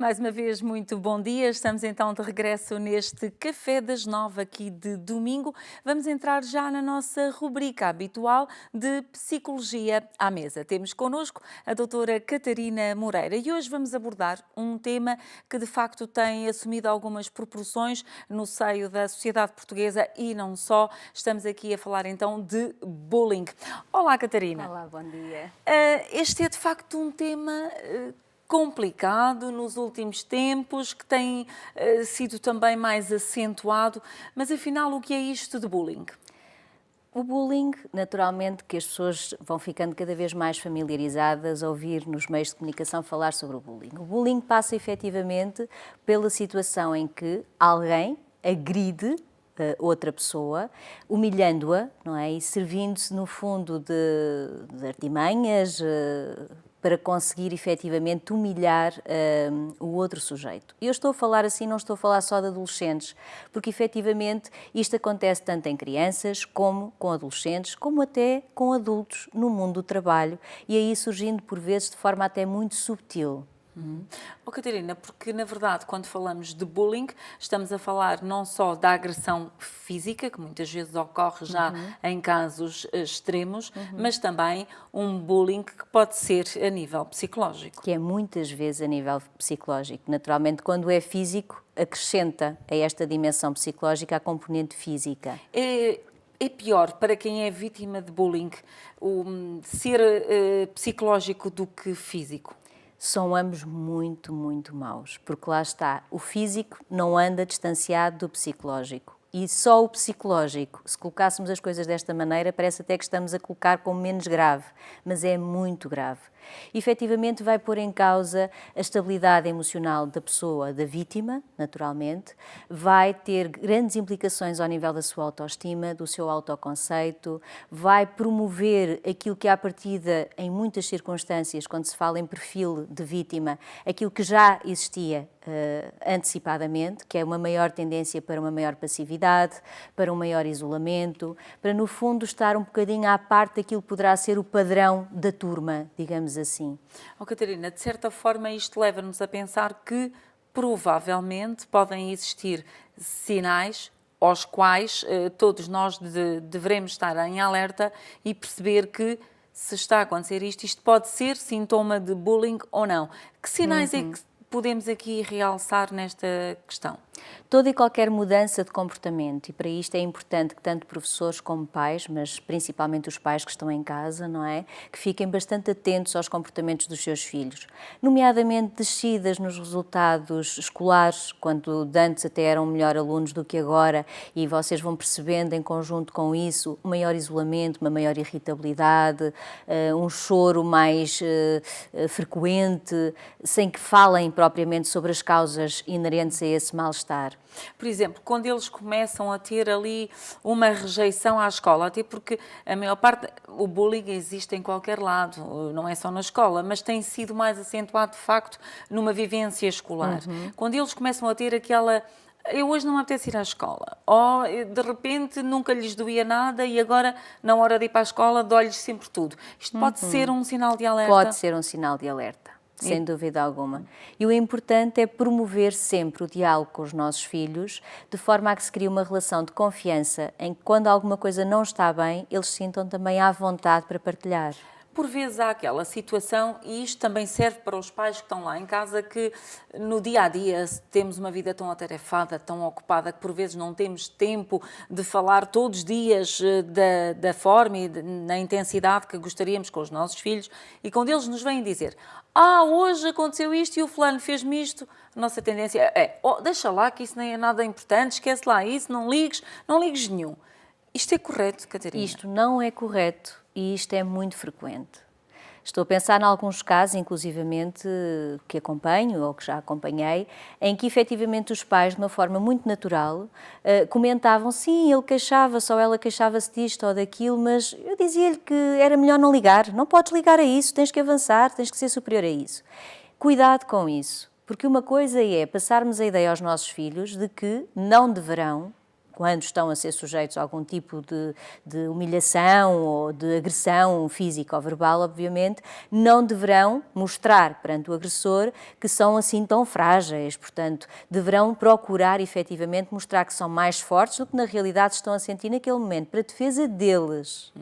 Mais uma vez, muito bom dia. Estamos então de regresso neste Café das 9 aqui de domingo. Vamos entrar já na nossa rubrica habitual de Psicologia à Mesa. Temos connosco a doutora Catarina Moreira e hoje vamos abordar um tema que de facto tem assumido algumas proporções no seio da sociedade portuguesa e não só. Estamos aqui a falar então de bullying. Olá, Catarina. Olá, bom dia. Este é de facto um tema complicado nos últimos tempos, que tem sido também mais acentuado, mas afinal o que é isto de bullying? O bullying, naturalmente, que as pessoas vão ficando cada vez mais familiarizadas a ouvir nos meios de comunicação falar sobre o bullying. O bullying passa efetivamente pela situação em que alguém agride outra pessoa, humilhando-a, não é? E servindo-se, no fundo, de artimanhas para conseguir efetivamente humilhar o outro sujeito. Eu estou a falar assim, não estou a falar só de adolescentes, porque efetivamente isto acontece tanto em crianças como com adolescentes, como até com adultos no mundo do trabalho, e aí surgindo por vezes de forma até muito subtil. Oh, Catarina, porque na verdade quando falamos de bullying estamos a falar não só da agressão física, que muitas vezes ocorre já em casos extremos, mas também um bullying que pode ser a nível psicológico. Que é muitas vezes a nível psicológico. Naturalmente, quando é físico, acrescenta a esta dimensão psicológica a componente física. É pior para quem é vítima de bullying ser psicológico do que físico? São ambos muito, muito maus, porque lá está, o físico não anda distanciado do psicológico. E só o psicológico, se colocássemos as coisas desta maneira, parece até que estamos a colocar como menos grave, mas é muito grave. Efetivamente vai pôr em causa a estabilidade emocional da pessoa, da vítima, naturalmente, vai ter grandes implicações ao nível da sua autoestima, do seu autoconceito, vai promover aquilo que à partida, em muitas circunstâncias, quando se fala em perfil de vítima, aquilo que já existia antecipadamente, que é uma maior tendência para uma maior passividade, para um maior isolamento, para no fundo estar um bocadinho à parte daquilo que poderá ser o padrão da turma, digamos assim. Oh, Catarina, de certa forma isto leva-nos a pensar que provavelmente podem existir sinais aos quais todos nós devemos estar em alerta e perceber que se está a acontecer isto pode ser sintoma de bullying ou não. Que sinais é que podemos aqui realçar nesta questão? Toda e qualquer mudança de comportamento, e para isto é importante que tanto professores como pais, mas principalmente os pais que estão em casa, não é? Que fiquem bastante atentos aos comportamentos dos seus filhos, nomeadamente descidas nos resultados escolares, quando de antes até eram melhor alunos do que agora, e vocês vão percebendo em conjunto com isso um maior isolamento, uma maior irritabilidade, um choro mais frequente, sem que falem propriamente sobre as causas inerentes a esse mal-estar. Por exemplo, quando eles começam a ter ali uma rejeição à escola, até porque a maior parte, o bullying existe em qualquer lado, não é só na escola, mas tem sido mais acentuado de facto numa vivência escolar. Quando eles começam a ter aquela... Eu hoje não me apetece ir à escola. Ou, de repente, nunca lhes doía nada e agora, na hora de ir para a escola, dói-lhes sempre tudo. Isto pode ser um sinal de alerta? Pode ser um sinal de alerta. Sem dúvida alguma. E o importante é promover sempre o diálogo com os nossos filhos, de forma a que se crie uma relação de confiança em que quando alguma coisa não está bem, eles se sintam também à vontade para partilhar. Por vezes há aquela situação, e isto também serve para os pais que estão lá em casa, que no dia-a-dia temos uma vida tão atarefada, tão ocupada, que por vezes não temos tempo de falar todos os dias da forma e na intensidade que gostaríamos com os nossos filhos, e quando eles nos vêm dizer hoje aconteceu isto e o fulano fez-me isto, a nossa tendência é deixa lá que isso nem é nada importante, esquece lá isso, não ligues nenhum. Isto é correto, Catarina? Isto não é correto e isto é muito frequente. Estou a pensar em alguns casos, inclusivamente, que acompanho ou que já acompanhei, em que efetivamente os pais, de uma forma muito natural, comentavam, sim, ele queixava-se ou ela queixava-se disto ou daquilo, mas eu dizia-lhe que era melhor não ligar. Não podes ligar a isso, tens que avançar, tens que ser superior a isso. Cuidado com isso, porque uma coisa é passarmos a ideia aos nossos filhos de que não deverão quando estão a ser sujeitos a algum tipo de humilhação ou de agressão física ou verbal, obviamente, não deverão mostrar perante o agressor que são assim tão frágeis, portanto, deverão procurar efetivamente mostrar que são mais fortes do que na realidade estão a sentir naquele momento, para a defesa deles.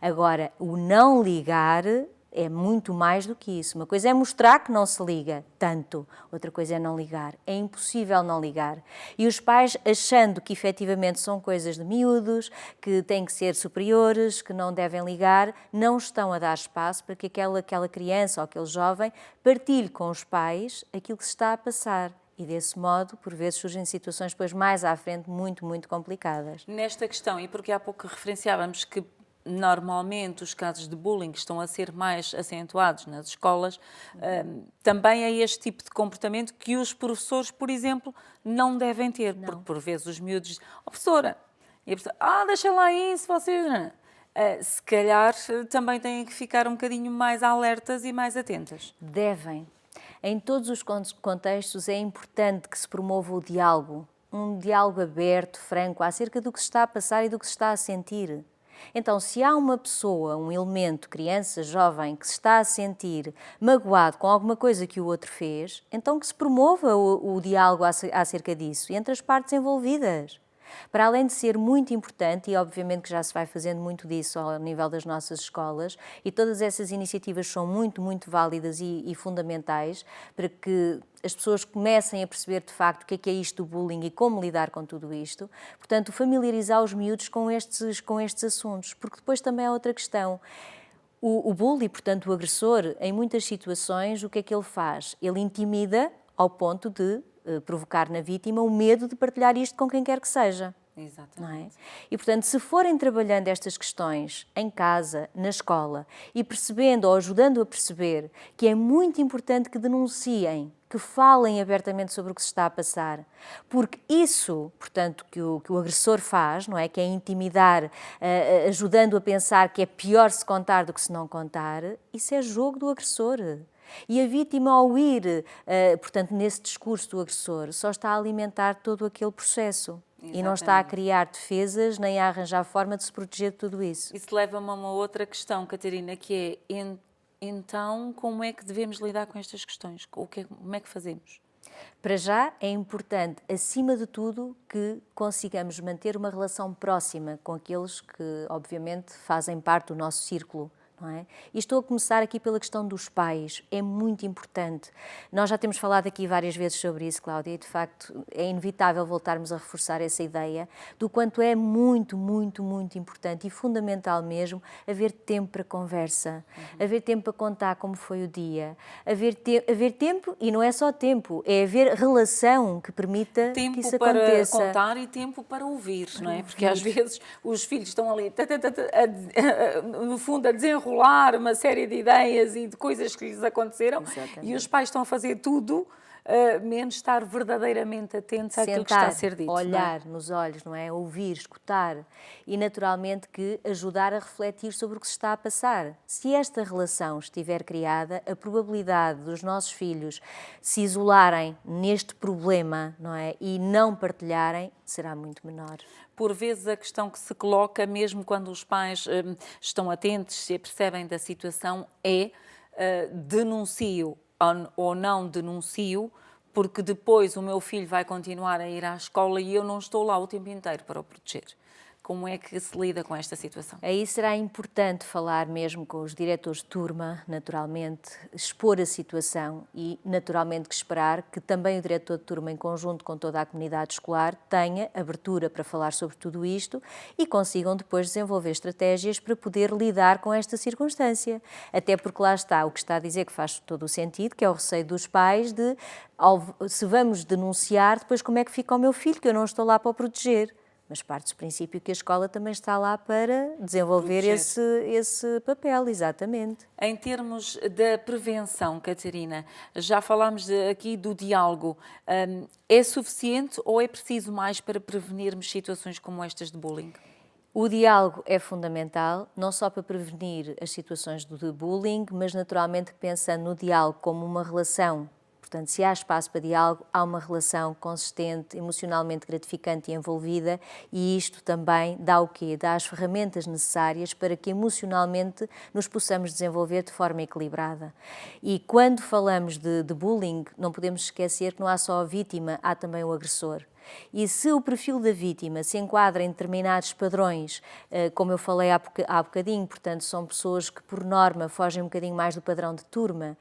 Agora, o não ligar é muito mais do que isso. Uma coisa é mostrar que não se liga tanto, outra coisa é não ligar. É impossível não ligar. E os pais, achando que efetivamente são coisas de miúdos, que têm que ser superiores, que não devem ligar, não estão a dar espaço para que aquela criança ou aquele jovem partilhe com os pais aquilo que se está a passar. E desse modo, por vezes, surgem situações depois mais à frente muito, muito complicadas. Nesta questão, e porque há pouco referenciávamos que normalmente os casos de bullying estão a ser mais acentuados nas escolas, também é este tipo de comportamento que os professores, por exemplo, não devem ter, porque por vezes os miúdos dizem, oh, professora, e a professora, deixa lá isso, vocês... se calhar também têm que ficar um bocadinho mais alertas e mais atentas. Devem. Em todos os contextos é importante que se promova o diálogo, um diálogo aberto, franco, acerca do que se está a passar e do que se está a sentir. Então, se há uma pessoa, um elemento, criança, jovem, que se está a sentir magoado com alguma coisa que o outro fez, então que se promova o diálogo acerca disso, entre as partes envolvidas. Para além de ser muito importante, e obviamente que já se vai fazendo muito disso ao nível das nossas escolas, e todas essas iniciativas são muito, muito válidas e fundamentais para que as pessoas comecem a perceber de facto o que é isto do bullying e como lidar com tudo isto. Portanto, familiarizar os miúdos com estes assuntos, porque depois também há outra questão. O bully, portanto o agressor, em muitas situações, o que é que ele faz? Ele intimida ao ponto de provocar na vítima o medo de partilhar isto com quem quer que seja. Exatamente. Não é? E, portanto, se forem trabalhando estas questões em casa, na escola, e percebendo ou ajudando a perceber que é muito importante que denunciem, que falem abertamente sobre o que se está a passar, porque isso, portanto, que o agressor faz, não é? Que é intimidar, ajudando a pensar que é pior se contar do que se não contar, isso é jogo do agressor. E a vítima, ao ir, portanto, nesse discurso do agressor, só está a alimentar todo aquele processo. Exatamente. E não está a criar defesas, nem a arranjar forma de se proteger de tudo isso. Isso leva-me a uma outra questão, Catarina, que é, então, como é que devemos lidar com estas questões? Como é que fazemos? Para já, é importante, acima de tudo, que consigamos manter uma relação próxima com aqueles que, obviamente, fazem parte do nosso círculo. Não é? E estou a começar aqui pela questão dos pais, é muito importante. Nós já temos falado aqui várias vezes sobre isso, Cláudia, e de facto é inevitável voltarmos a reforçar essa ideia do quanto é muito, muito, muito importante e fundamental mesmo haver tempo para conversa, haver tempo para contar como foi o dia, haver tempo, e não é só tempo, é haver relação que permita tempo que isso para aconteça. Contar e tempo para ouvir, não é? Porque às vezes os filhos estão ali, no fundo, a desenrolar uma série de ideias e de coisas que lhes aconteceram. Exatamente. E os pais estão a fazer tudo, menos estar verdadeiramente atentos àquilo que está a ser dito. Olhar nos olhos, não é? Ouvir, escutar e naturalmente que ajudar a refletir sobre o que se está a passar. Se esta relação estiver criada, a probabilidade dos nossos filhos se isolarem neste problema, não é? E não partilharem será muito menor. Por vezes a questão que se coloca, mesmo quando os pais estão atentos, se percebem da situação, é denuncio ou não denuncio, porque depois o meu filho vai continuar a ir à escola e eu não estou lá o tempo inteiro para o proteger. Como é que se lida com esta situação? Aí será importante falar mesmo com os diretores de turma, naturalmente, expor a situação e, naturalmente, que esperar que também o diretor de turma, em conjunto com toda a comunidade escolar, tenha abertura para falar sobre tudo isto e consigam depois desenvolver estratégias para poder lidar com esta circunstância. Até porque lá está o que está a dizer que faz todo o sentido, que é o receio dos pais de, se vamos denunciar, depois como é que fica o meu filho, que eu não estou lá para o proteger. Mas parte do princípio que a escola também está lá para desenvolver esse papel, exatamente. Em termos da prevenção, Catarina, já falámos aqui do diálogo. É suficiente ou é preciso mais para prevenirmos situações como estas de bullying? O diálogo é fundamental, não só para prevenir as situações de bullying, mas naturalmente pensando no diálogo como uma relação, Portanto, se há espaço para diálogo, há uma relação consistente, emocionalmente gratificante e envolvida, e isto também dá o quê? Dá as ferramentas necessárias para que emocionalmente nos possamos desenvolver de forma equilibrada. E quando falamos de bullying, não podemos esquecer que não há só a vítima, há também o agressor. E se o perfil da vítima se enquadra em determinados padrões, como eu falei há bocadinho, portanto, são pessoas que, por norma, fogem um bocadinho mais do padrão de turma,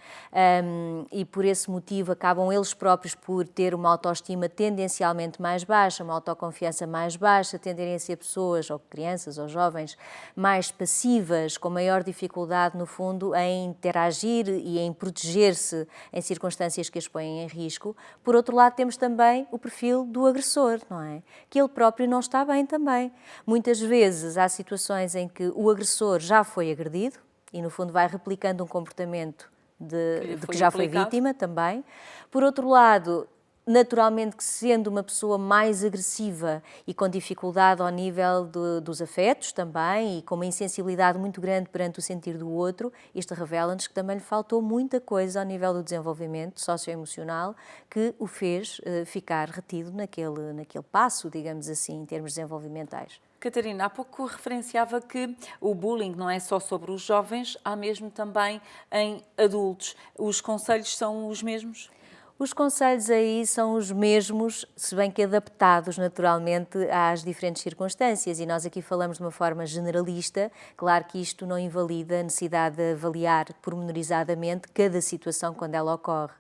e por esse motivo acabam eles próprios por ter uma autoestima tendencialmente mais baixa, uma autoconfiança mais baixa, tenderem a ser pessoas, ou crianças, ou jovens, mais passivas, com maior dificuldade, no fundo, em interagir e em proteger-se em circunstâncias que as põem em risco. Por outro lado, temos também o perfil do agressor, não é? Que ele próprio não está bem também. Muitas vezes há situações em que o agressor já foi agredido e, no fundo, vai replicando um comportamento de que já foi vítima também. Por outro lado, naturalmente que sendo uma pessoa mais agressiva e com dificuldade ao nível dos afetos também e com uma insensibilidade muito grande perante o sentir do outro, isto revela-nos que também lhe faltou muita coisa ao nível do desenvolvimento socioemocional que o fez ficar retido naquele passo, digamos assim, em termos desenvolvimentais. Catarina, há pouco referenciava que o bullying não é só sobre os jovens, há mesmo também em adultos. Os conselhos são os mesmos? Os conselhos aí são os mesmos, se bem que adaptados naturalmente às diferentes circunstâncias, e nós aqui falamos de uma forma generalista. Claro que isto não invalida a necessidade de avaliar pormenorizadamente cada situação quando ela ocorre,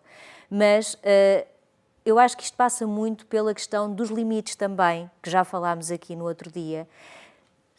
mas eu acho que isto passa muito pela questão dos limites também, que já falámos aqui no outro dia.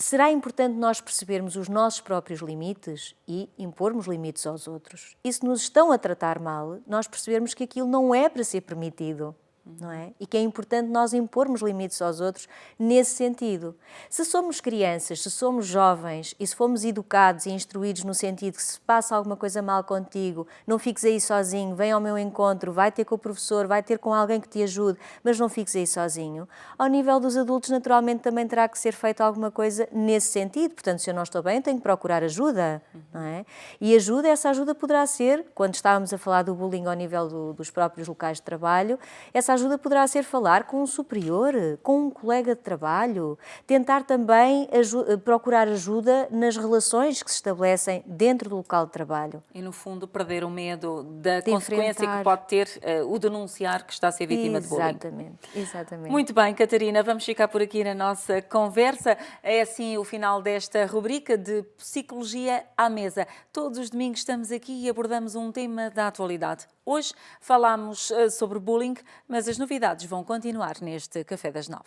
Será importante nós percebermos os nossos próprios limites e impormos limites aos outros. E se nos estão a tratar mal, nós percebermos que aquilo não é para ser permitido, não é? E que é importante nós impormos limites aos outros nesse sentido. Se somos crianças, se somos jovens e se fomos educados e instruídos no sentido que se passa alguma coisa mal contigo, não fiques aí sozinho, vem ao meu encontro, vai ter com o professor, vai ter com alguém que te ajude, mas não fiques aí sozinho. Ao nível dos adultos, naturalmente, também terá que ser feita alguma coisa nesse sentido. Portanto, se eu não estou bem, tenho que procurar ajuda, não é? E essa ajuda poderá ser, quando estávamos a falar do bullying ao nível dos próprios locais de trabalho, essa ajuda poderá ser falar com um superior, com um colega de trabalho, tentar também procurar ajuda nas relações que se estabelecem dentro do local de trabalho. E, no fundo, perder o medo da consequência que pode ter o denunciar que está a ser vítima de bullying. Exatamente. Muito bem, Catarina, vamos ficar por aqui na nossa conversa. É assim o final desta rubrica de Psicologia à Mesa. Todos os domingos estamos aqui e abordamos um tema da atualidade. Hoje falámos sobre bullying, mas as novidades vão continuar neste Café das 9.